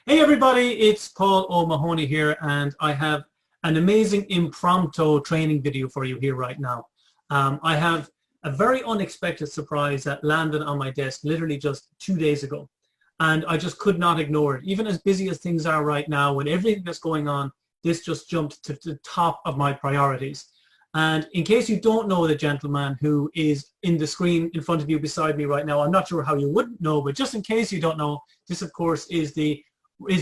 Hey everybody, it's Paul O'Mahony here, and I have an amazing impromptu training video for you here right now. I have a very unexpected surprise that landed on my desk literally just 2 days ago, and I just could not ignore it. Even as busy as things are right now, with everything that's going on, this just jumped to the top of my priorities. And in case you don't know the gentleman who is in the screen in front of you beside me right now, I'm not sure how you wouldn't know, but just in case you don't know, this of course is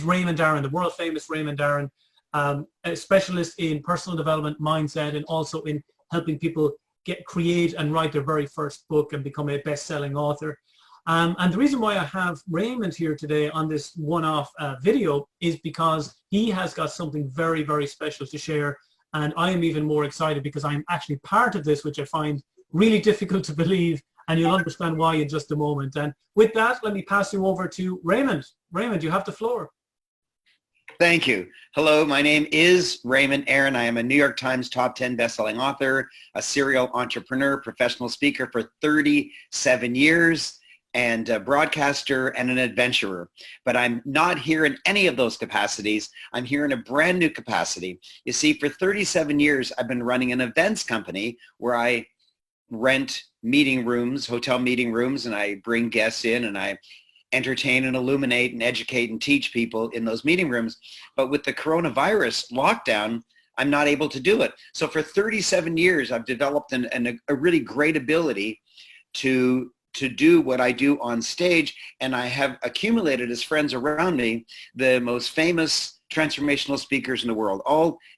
Raymond Darren, the world famous Raymond Darren, a specialist in personal development, mindset, and also in helping people create and write their very first book and become a best-selling author. And the reason why I have Raymond here today on this one-off video is because he has got something very, very special to share. And I am even more excited because I'm actually part of this, which I find really difficult to believe, and you'll understand why in just a moment. And with that, let me pass you over to Raymond. Raymond, you have the floor. Thank you. Hello, my name is Raymond Aaron. I am a New York Times top 10 bestselling author, a serial entrepreneur, professional speaker for 37 years, and a broadcaster and an adventurer. But I'm not here in any of those capacities. I'm here in a brand new capacity. You see, for 37 years, I've been running an events company where I rent meeting rooms, hotel meeting rooms, and I bring guests in and I entertain and illuminate and educate and teach people in those meeting rooms. But with the coronavirus lockdown, I'm not able to do it. So for 37 years, I've developed a really great ability to do what I do on stage, and I have accumulated as friends around me the most famous transformational speakers in the world,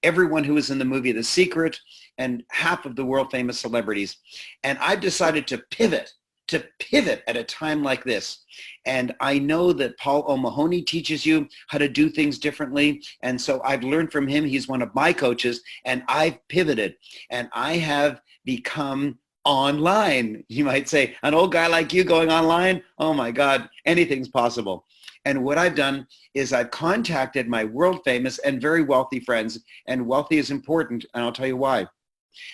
everyone who was in the movie The Secret, and half of the world famous celebrities. And I've decided to pivot at a time like this. And I know that Paul O'Mahony teaches you how to do things differently. And so I've learned from him. He's one of my coaches, and I've pivoted and I have become online. You might say, an old guy like you going online? Oh my God, anything's possible. And what I've done is I've contacted my world famous and very wealthy friends, and wealthy is important, and I'll tell you why.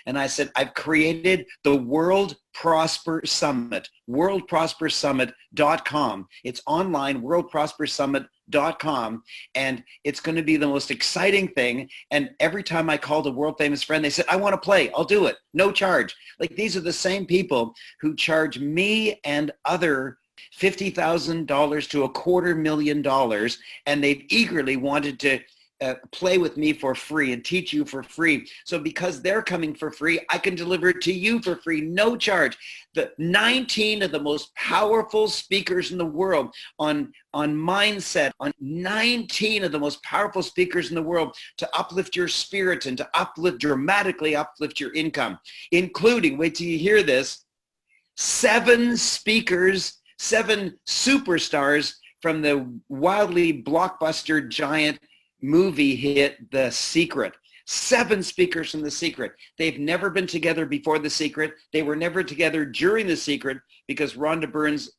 And I said, I've created the World Prosper Summit, worldprospersummit.com. It's online, worldprospersummit.com, and it's going to be the most exciting thing. And every time I called a world famous friend, they said, I want to play. I'll do it. No charge. Like, these are the same people who charge me and other $50,000 to $250,000, and they've eagerly wanted to play with me for free and teach you for free. So because they're coming for free, I can deliver it to you for free, no charge. The 19 of the most powerful speakers in the world on mindset, on 19 of the most powerful speakers in the world to uplift your spirit and to dramatically uplift your income, including, wait till you hear this, 7 speakers, 7 superstars from the wildly blockbuster giant movie hit The Secret. 7 speakers from The Secret. They've never been together before The Secret. They were never together during The Secret because Rhonda Burns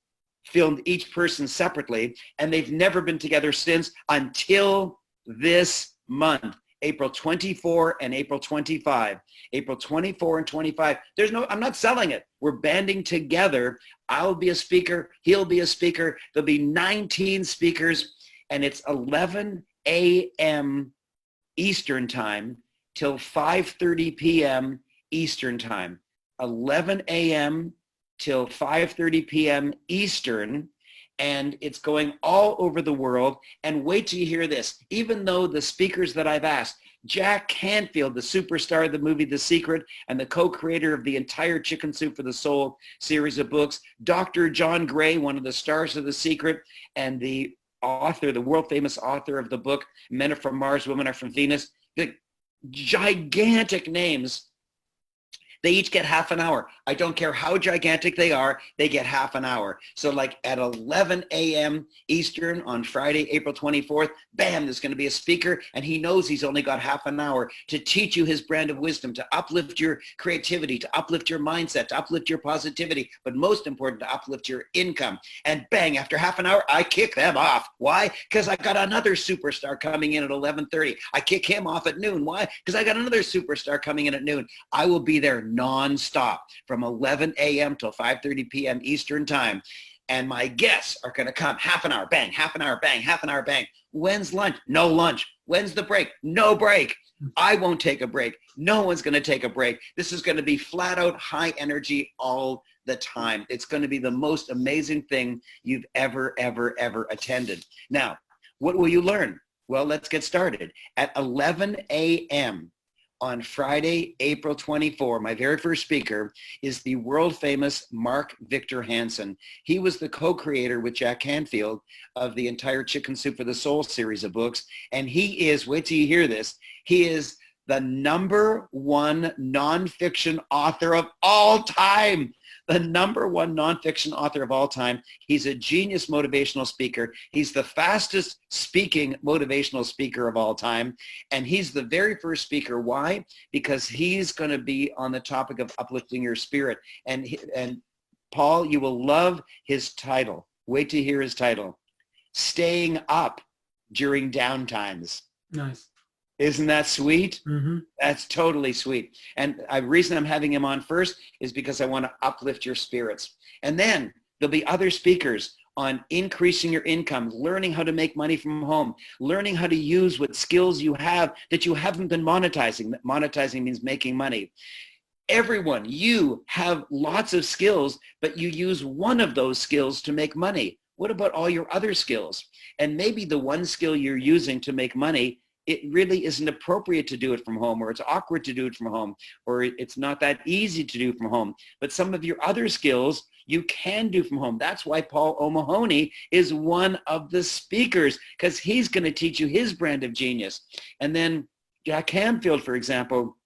filmed each person separately, and they've never been together since until this month, April 24 and April 25. April 24 and 25. I'm not selling it. We're banding together. I'll be a speaker. He'll be a speaker. There'll be 19 speakers, and it's 11 a.m. Eastern time till 5:30 p.m. Eastern time. 11 a.m. till 5:30 p.m. Eastern, and it's going all over the world. And wait till you hear this. Even though the speakers that I've asked, Jack Canfield, the superstar of the movie The Secret and the co-creator of the entire Chicken Soup for the Soul series of books, Dr. John Gray, one of the stars of The Secret, and the author, the world famous author of the book, Men Are From Mars, Women Are From Venus, the gigantic names, they each get half an hour. I don't care how gigantic they are, they get half an hour. So like at 11 a.m. Eastern on Friday, April 24th, bam, there's going to be a speaker, and he knows he's only got half an hour to teach you his brand of wisdom, to uplift your creativity, to uplift your mindset, to uplift your positivity, but most important, to uplift your income. And bang, after half an hour, I kick them off. Why? Because I got another superstar coming in at 11:30. I kick him off at noon. Why? Because I got another superstar coming in at noon. I will be there nonstop from 11 a.m. till 5:30 p.m. Eastern time. and my guests are going to come half an hour, bang, half an hour, bang, half an hour, bang. When's lunch? No lunch. When's the break? No break. I won't take a break. No one's going to take a break. This is going to be flat out high energy all the time. It's going to be the most amazing thing you've ever attended. Now, what will you learn? Well, let's get started. At 11 a.m. on Friday, April 24, my very first speaker is the world famous Mark Victor Hansen. He was the co-creator with Jack Canfield of the entire Chicken Soup for the Soul series of books. And he is, wait till you hear this, he is the #1 nonfiction author of all time. The #1 nonfiction author of all time. He's a genius motivational speaker. He's the fastest speaking motivational speaker of all time. And he's the very first speaker. Why? Because he's going to be on the topic of uplifting your spirit. And Paul, you will love his title. Wait to hear his title. Staying Up During Downtimes. Nice. Isn't that sweet? Mm-hmm. That's totally sweet. And the reason I'm having him on first is because I want to uplift your spirits. And then there'll be other speakers on increasing your income, learning how to make money from home, learning how to use what skills you have that you haven't been monetizing. Monetizing means making money. Everyone, you have lots of skills, but you use one of those skills to make money. What about all your other skills? And maybe the one skill you're using to make money, it really isn't appropriate to do it from home, or it's awkward to do it from home, or it's not that easy to do from home. But some of your other skills you can do from home. That's why Paul O'Mahony is one of the speakers, because he's going to teach you his brand of genius. And then Jack Canfield, for example,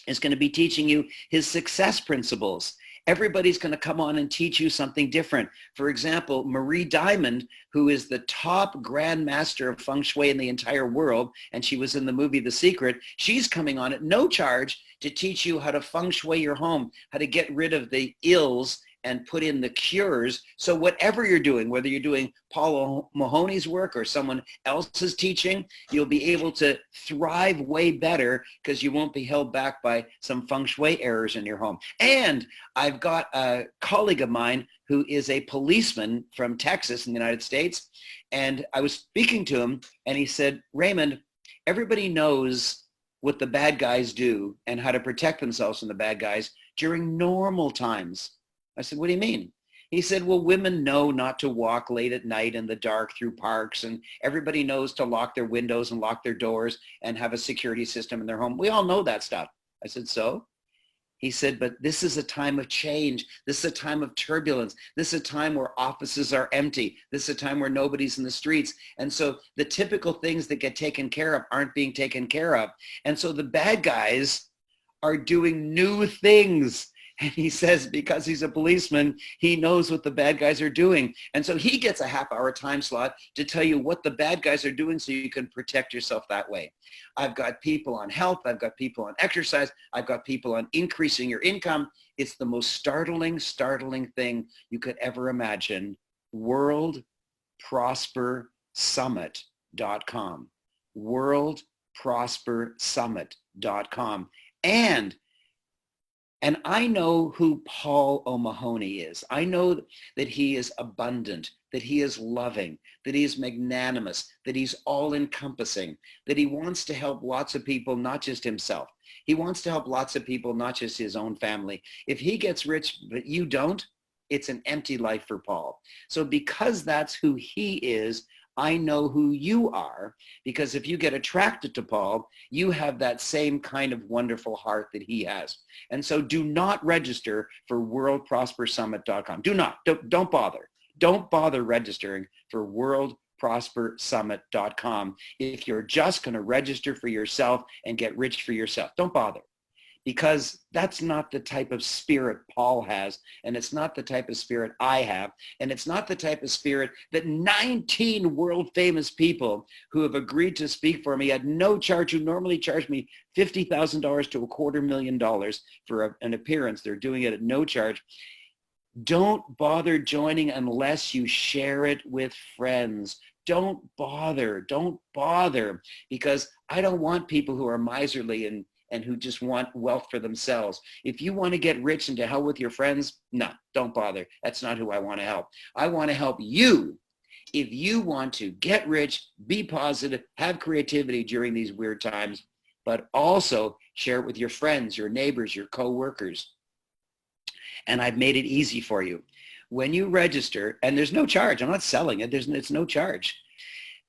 is going to be teaching you his success principles. Everybody's going to come on and teach you something different. For example, Marie Diamond, who is the top grandmaster of feng shui in the entire world, and she was in the movie The Secret, she's coming on at no charge to teach you how to feng shui your home, how to get rid of the ills and put in the cures. So whatever you're doing, whether you're doing Paul O'Mahony's work or someone else's teaching, you'll be able to thrive way better because you won't be held back by some feng shui errors in your home. And I've got a colleague of mine who is a policeman from Texas in the United States. And I was speaking to him and he said, Raymond, everybody knows what the bad guys do and how to protect themselves from the bad guys during normal times. I said, what do you mean? He said, well, women know not to walk late at night in the dark through parks, and everybody knows to lock their windows and lock their doors and have a security system in their home. We all know that stuff. I said, so? He said, but this is a time of change. This is a time of turbulence. This is a time where offices are empty. This is a time where nobody's in the streets. And so the typical things that get taken care of aren't being taken care of. And so the bad guys are doing new things. And he says because he's a policeman, he knows what the bad guys are doing. And so he gets a half-hour time slot to tell you what the bad guys are doing so you can protect yourself that way. I've got people on health. I've got people on exercise. I've got people on increasing your income. It's the most startling thing you could ever imagine. WorldProsperSummit.com. WorldProsperSummit.com. And I know who Paul O'Mahony is. I know that he is abundant, that he is loving, that he is magnanimous, that he's all-encompassing, that he wants to help lots of people, not just himself. He wants to help lots of people, not just his own family. If he gets rich, but you don't, it's an empty life for Paul. So because that's who he is, I know who you are, because if you get attracted to Paul, you have that same kind of wonderful heart that he has. And so do not register for WorldProsperSummit.com. Don't bother. Don't bother registering for WorldProsperSummit.com if you're just going to register for yourself and get rich for yourself. Don't bother. Because that's not the type of spirit Paul has, and it's not the type of spirit I have, and it's not the type of spirit that 19 world famous people who have agreed to speak for me at no charge, who normally charge me $50,000 to $250,000 for an appearance. They're doing it at no charge. Don't bother joining unless you share it with friends. Don't bother, because I don't want people who are miserly and and who just want wealth for themselves. If you want to get rich and to hell with your friends, no, don't bother. That's not who I want to help. I want to help you. If you want to get rich, be positive, have creativity during these weird times, but also share it with your friends, your neighbors, your co-workers. And I've made it easy for you. When you register, and there's no charge, I'm not selling it, it's no charge.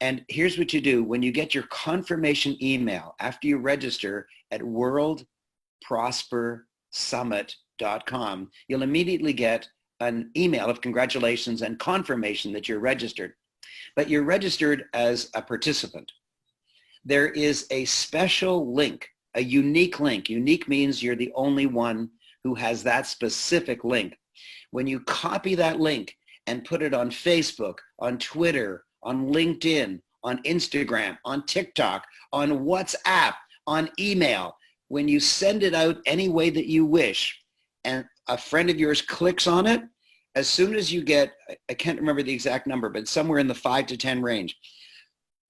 And here's what you do. When you get your confirmation email after you register at worldprospersummit.com, you'll immediately get an email of congratulations and confirmation that you're registered. But you're registered as a participant. There is a special link, a unique link. Unique means you're the only one who has that specific link. When you copy that link and put it on Facebook, on Twitter, on LinkedIn, on Instagram, on TikTok, on WhatsApp, on email, when you send it out any way that you wish, and a friend of yours clicks on it, as soon as you get, I can't remember the exact number, but somewhere in the 5 to 10 range,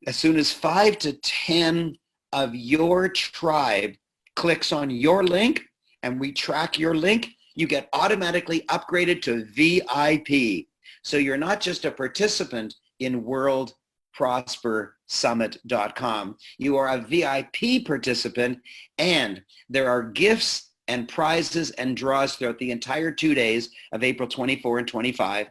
as soon as 5 to 10 of your tribe clicks on your link, and we track your link, you get automatically upgraded to VIP. So you're not just a participant in worldprospersummit.com. You are a VIP participant, and there are gifts and prizes and draws throughout the entire 2 days of April 24 and 25,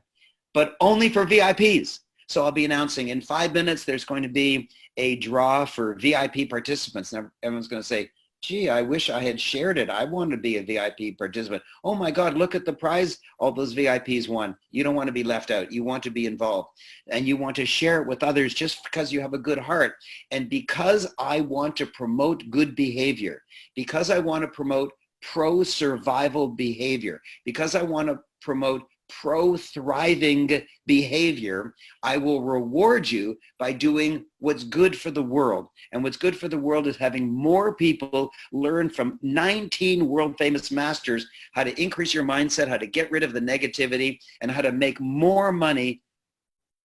but only for VIPs. So I'll be announcing in 5 minutes, there's going to be a draw for VIP participants. Now everyone's going to say, gee, I wish I had shared it. I want to be a VIP participant. Oh my God, look at the prize all those VIPs won. You don't want to be left out. You want to be involved. And you want to share it with others just because you have a good heart. And because I want to promote good behavior, because I want to promote pro-survival behavior, because I want to promote pro-thriving behavior, I will reward you by doing what's good for the world. And what's good for the world is having more people learn from 19 world famous masters how to increase your mindset, how to get rid of the negativity, and how to make more money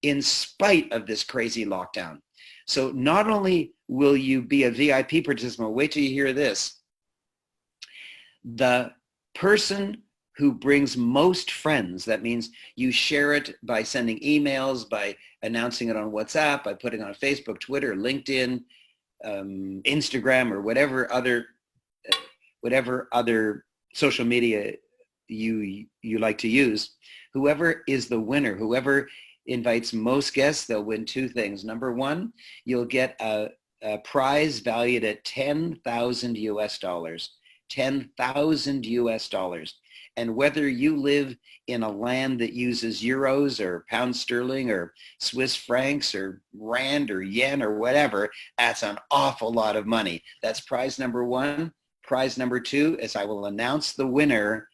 in spite of this crazy lockdown. So not only will you be a VIP participant, wait till you hear this, the person who brings most friends, that means you share it by sending emails, by announcing it on WhatsApp, by putting it on Facebook, Twitter, LinkedIn, Instagram, or whatever other social media you like to use. Whoever is the winner, whoever invites most guests, they'll win 2 things. Number 1, you'll get a prize valued at $10,000 US dollars. $10,000 US dollars. And whether you live in a land that uses euros or pound sterling or Swiss francs or rand or yen or whatever, that's an awful lot of money. That's prize number 1. Prize number 2 is I will announce the winner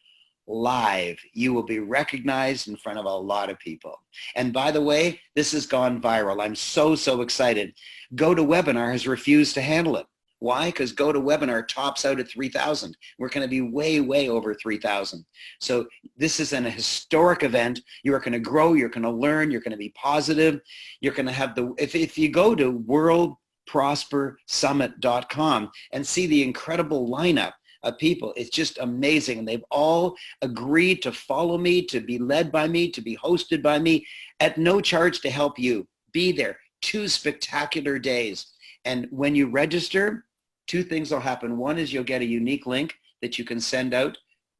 live. You will be recognized in front of a lot of people. And by the way, this has gone viral. I'm so excited. GoToWebinar has refused to handle it. Why? Because GoToWebinar tops out at 3,000. We're going to be way over 3,000. So this is a historic event. You are going to grow. You're going to learn. You're going to be positive. You're going to have if you go to worldprospersummit.com and see the incredible lineup of people, it's just amazing. And they've all agreed to follow me, to be led by me, to be hosted by me at no charge to help you. Be there. 2 spectacular days. And when you register, 2 things will happen. One is you'll get a unique link that you can send out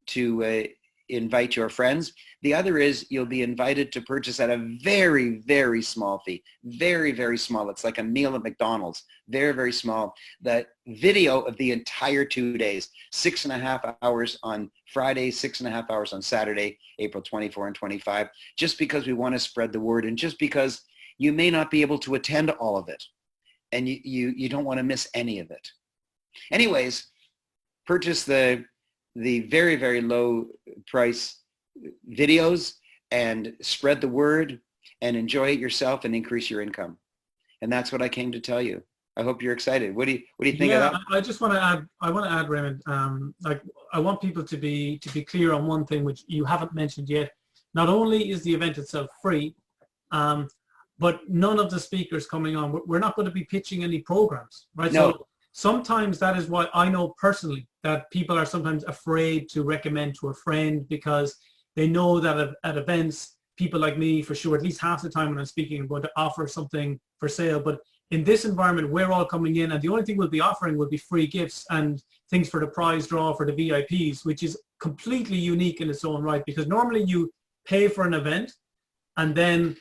to invite your friends. The other is you'll be invited to purchase at a very small fee. Very small. It's like a meal at McDonald's. Very small. The video of the entire 2 days, 6.5 hours on Friday, 6.5 hours on Saturday, April 24 and 25, just because we want to spread the word and just because you may not be able to attend all of it. And you don't want to miss any of it. Anyways, purchase the very low price videos and spread the word and enjoy it yourself and increase your income. And that's what I came to tell you. I hope you're excited. What do you think of that? I just want to add. I want to add, Raymond. Like I want people to be clear on one thing which you haven't mentioned yet. Not only is the event itself free, but none of the speakers coming on, we're not going to be pitching any programs, right? No. So sometimes that is why I know personally that people are sometimes afraid to recommend to a friend, because they know that at events, people like me, for sure, at least half the time when I'm speaking, I'm going to offer something for sale. But in this environment, we're all coming in, and the only thing we'll be offering will be free gifts and things for the prize draw for the VIPs, which is completely unique in its own right, because normally you pay for an event and then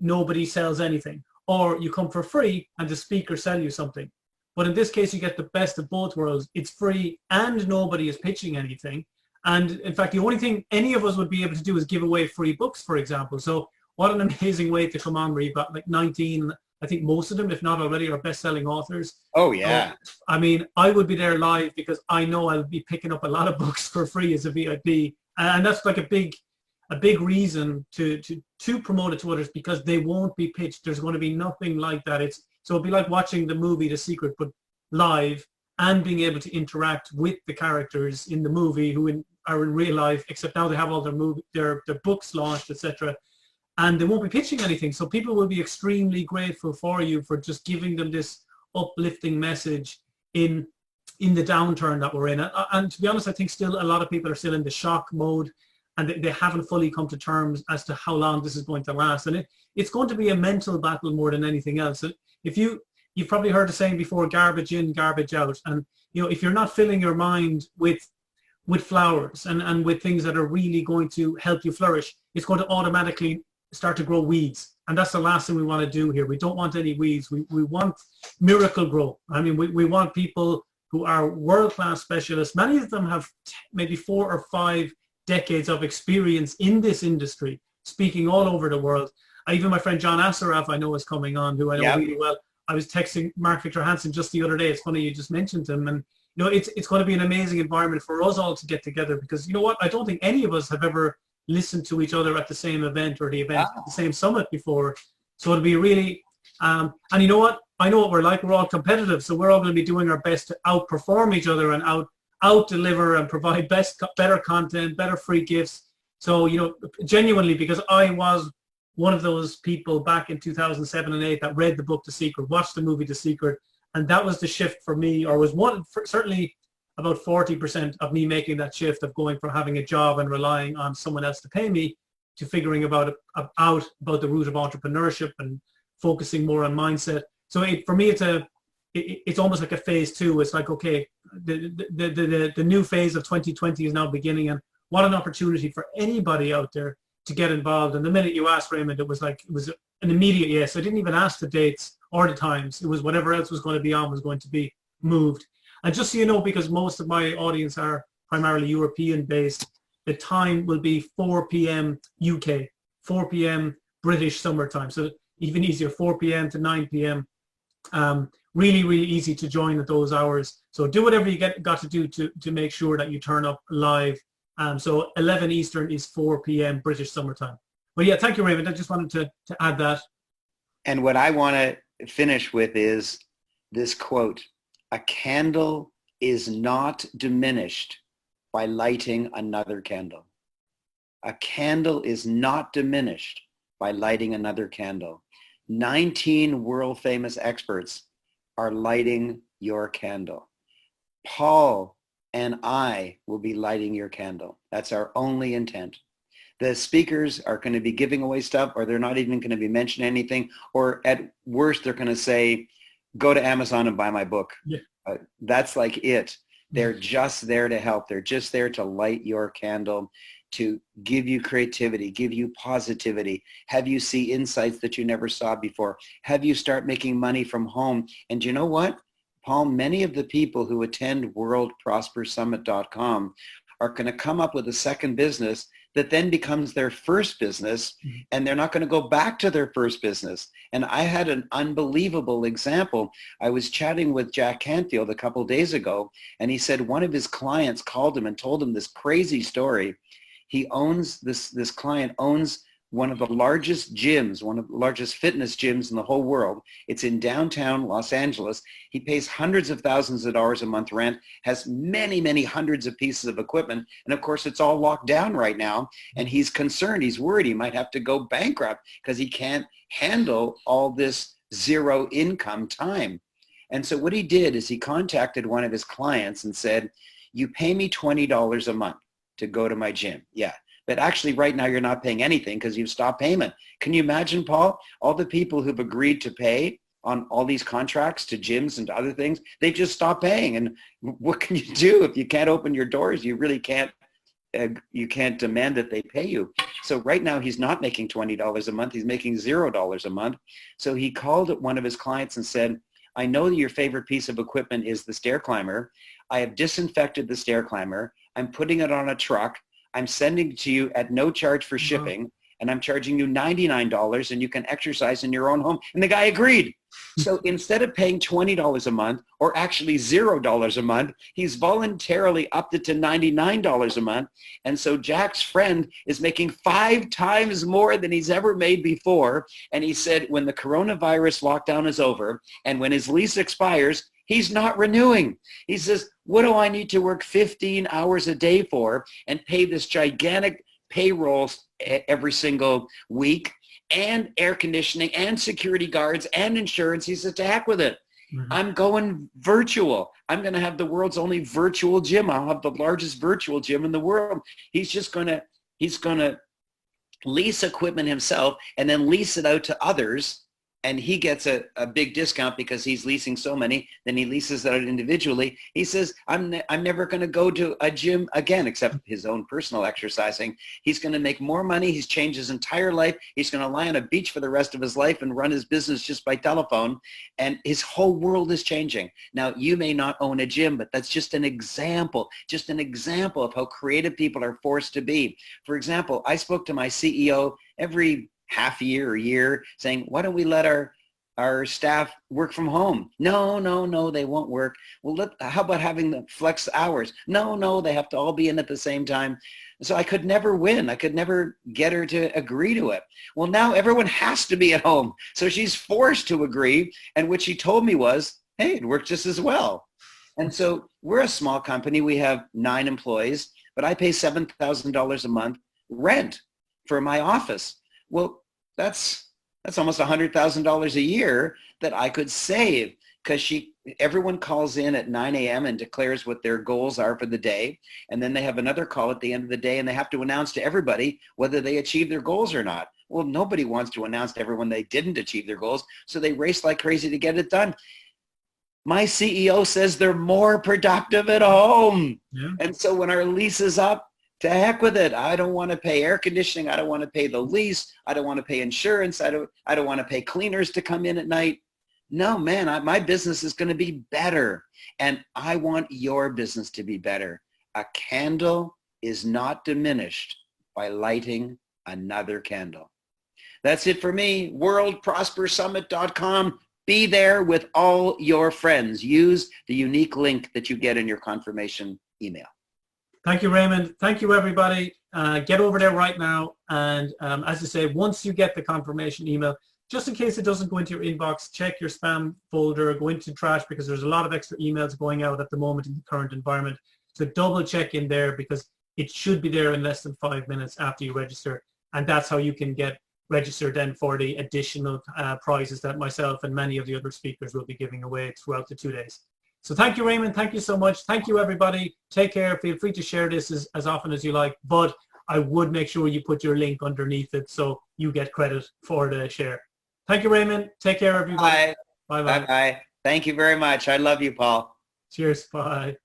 nobody sells anything, or you come for free and the speaker sell you something. But in this case, you get the best of both worlds. It's free and nobody is pitching anything. And in fact, the only thing any of us would be able to do is give away free books, for example. So what an amazing way to come on, where you've got like 19, I think most of them, if not already, are best-selling authors. Oh, yeah. So, I mean, I would be there live because I know I'll be picking up a lot of books for free as a VIP. And that's like a big reason to promote it to others, because they won't be pitched. There's going to be nothing like that. So it'd be like watching the movie The Secret, but live, and being able to interact with the characters in the movie who are in real life, except now they have all their books launched, etc. And they won't be pitching anything. So people will be extremely grateful for you for just giving them this uplifting message in the downturn that we're in. And to be honest, I think still a lot of people are still in the shock mode, and they haven't fully come to terms as to how long this is going to last. And it's going to be a mental battle more than anything else. You've probably heard the saying before, garbage in, garbage out. And if you're not filling your mind with flowers and with things that are really going to help you flourish, it's going to automatically start to grow weeds. And that's the last thing we want to do here. We don't want any weeds. We want miracle grow. I mean, we want people who are world-class specialists. Many of them have maybe 4 or 5 decades of experience in this industry, speaking all over the world. Even my friend John Assaraf, I know, is coming on, who I know really well. I was texting Mark Victor Hansen just the other day. It's funny you just mentioned him. And it's going to be an amazing environment for us all to get together, because you know what? I don't think any of us have ever listened to each other at the same event or the same summit before. So it'll be really, and you know what? I know what we're like. We're all competitive. So we're all going to be doing our best to outperform each other and out deliver and provide better content, better free gifts. So, genuinely, because I was one of those people back in 2007 and 8 that read the book The Secret, watched the movie The Secret, and that was the shift for me, or was certainly about 40% of me making that shift of going from having a job and relying on someone else to pay me to figuring about the route of entrepreneurship and focusing more on mindset. So for me, it's almost like a phase 2. It's like, okay, the new phase of 2020 is now beginning, and what an opportunity for anybody out there to get involved. And the minute you asked, Raymond, it was an immediate yes. I didn't even ask the dates or the times. It was whatever else was going to be on was going to be moved. And just so you know, because most of my audience are primarily European based, the time will be 4 p.m. UK, 4 p.m. British summertime. So even easier, 4 p.m. to 9 p.m. Really, really easy to join at those hours. So do whatever you got to do to make sure that you turn up live. So 11 Eastern is 4 p.m. British summertime. But yeah, thank you, Raymond. I just wanted to add that. And what I want to finish with is this quote: "A candle is not diminished by lighting another candle." A candle is not diminished by lighting another candle. 19 world famous experts are lighting your candle. Paul and I will be lighting your candle. That's our only intent. The speakers are going to be giving away stuff, or they're not even going to be mentioning anything, or at worst they're going to say, go to Amazon and buy my book. Yeah. That's like it. They're just there to help. They're just there to light your candle, to give you creativity, give you positivity, have you see insights that you never saw before, have you start making money from home. And you know what, Paul, many of the people who attend worldprospersummit.com are going to come up with a second business that then becomes their first business, and they're not going to go back to their first business. And I had an unbelievable example. I was chatting with Jack Canfield a couple of days ago, and he said one of his clients called him and told him this crazy story. He owns, this client owns one of the largest gyms, one of the largest fitness gyms in the whole world. It's in downtown Los Angeles. He pays hundreds of thousands of dollars a month rent, has many, many hundreds of pieces of equipment. And of course, it's all locked down right now. And he's concerned, he's worried he might have to go bankrupt because he can't handle all this zero income time. And so what he did is he contacted one of his clients and said, you pay me $20 a month to go to my gym. Yeah. But actually right now you're not paying anything because you've stopped payment. Can you imagine, Paul, all the people who've agreed to pay on all these contracts to gyms and to other things, they just stopped paying. And what can you do if you can't open your doors? You really can't. You can't demand that they pay you. So right now he's not making $20 a month. He's making $0 a month. So he called one of his clients and said, I know that your favorite piece of equipment is the stair climber. I have disinfected the stair climber. I'm putting it on a truck. I'm sending it to you at no charge for shipping. And I'm charging you $99 and you can exercise in your own home. And the guy agreed. So instead of paying $20 a month or actually $0 a month, he's voluntarily upped it to $99 a month. And so Jack's friend is making 5 times more than he's ever made before. And he said when the coronavirus lockdown is over and when his lease expires, he's not renewing. He says, what do I need to work 15 hours a day for and pay this gigantic payrolls every single week and air conditioning and security guards and insurance? He said, to heck with it. Mm-hmm. I'm going virtual. I'm going to have the world's only virtual gym. I'll have the largest virtual gym in the world. He's going to lease equipment himself and then lease it out to others. And he gets a big discount because he's leasing so many, then he leases it out individually. He says, I'm never going to go to a gym again, except his own personal exercising. He's going to make more money. He's changed his entire life. He's going to lie on a beach for the rest of his life and run his business just by telephone. And his whole world is changing. Now, you may not own a gym, but that's just an example of how creative people are forced to be. For example, I spoke to my CEO every half year or year saying, why don't we let our staff work from home? No, they won't work. Well, how about having the flex hours? No, they have to all be in at the same time. So I could never win. I could never get her to agree to it. Well, now everyone has to be at home. So she's forced to agree. And what she told me was, hey, it worked just as well. And so we're a small company. We have 9 employees, but I pay $7,000 a month rent for my office. Well, that's almost $100,000 a year that I could save because everyone calls in at 9 a.m. and declares what their goals are for the day. And then they have another call at the end of the day and they have to announce to everybody whether they achieve their goals or not. Well, nobody wants to announce to everyone they didn't achieve their goals, so they race like crazy to get it done. My CEO says they're more productive at home. Yeah. And so when our lease is up, to heck with it. I don't want to pay air conditioning. I don't want to pay the lease. I don't want to pay insurance. I don't want to pay cleaners to come in at night. No, man, my business is going to be better. And I want your business to be better. A candle is not diminished by lighting another candle. That's it for me. WorldProsperSummit.com. Be there with all your friends. Use the unique link that you get in your confirmation email. Thank you, Raymond. Thank you, everybody. Get over there right now. And as I say, once you get the confirmation email, just in case it doesn't go into your inbox, check your spam folder, go into trash because there's a lot of extra emails going out at the moment in the current environment. So double check in there because it should be there in less than 5 minutes after you register. And that's how you can get registered then for the additional prizes that myself and many of the other speakers will be giving away throughout the 2 days. So thank you, Raymond. Thank you so much. Thank you, everybody. Take care. Feel free to share this as often as you like, but I would make sure you put your link underneath it so you get credit for the share. Thank you, Raymond. Take care, everybody. Bye. Bye-bye. Bye-bye. Thank you very much. I love you, Paul. Cheers. Bye.